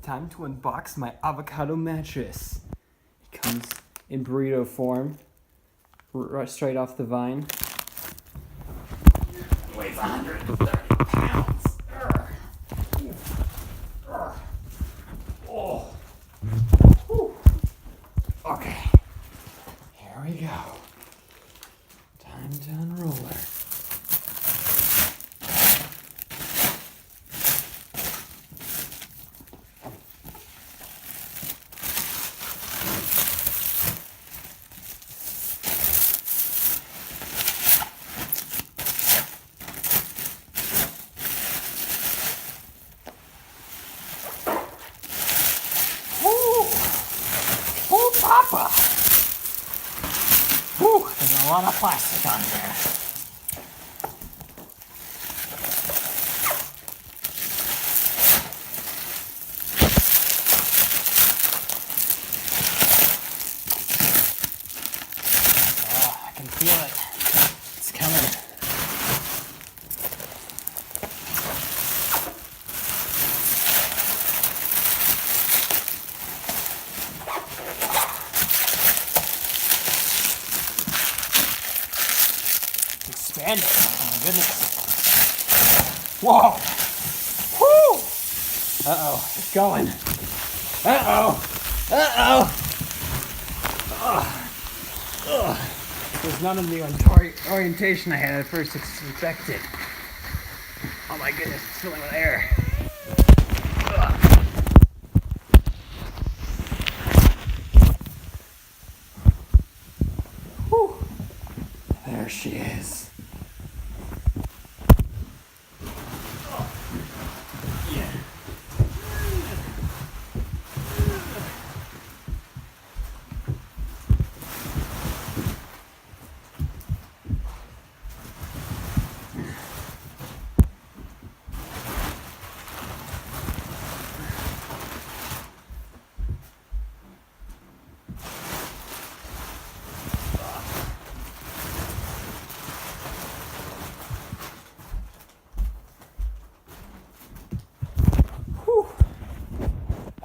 Time to unbox my avocado mattress. It comes in burrito form, straight off the vine. Weighs 130 pounds. Oh. Whew. Okay, here we go. Time to unroll her. Papa! Whew, there's a lot of plastic on here. Oh, I can feel it. It's coming. Expanded. Oh my goodness. Whoa. Whoo. Uh-oh. It's going. Uh-oh. Uh-oh. There's none of the orientation I had at first expected. Oh my goodness, it's filling with air. Whew. There she is.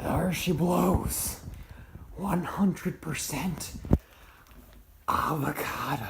There she blows. 100% avocado.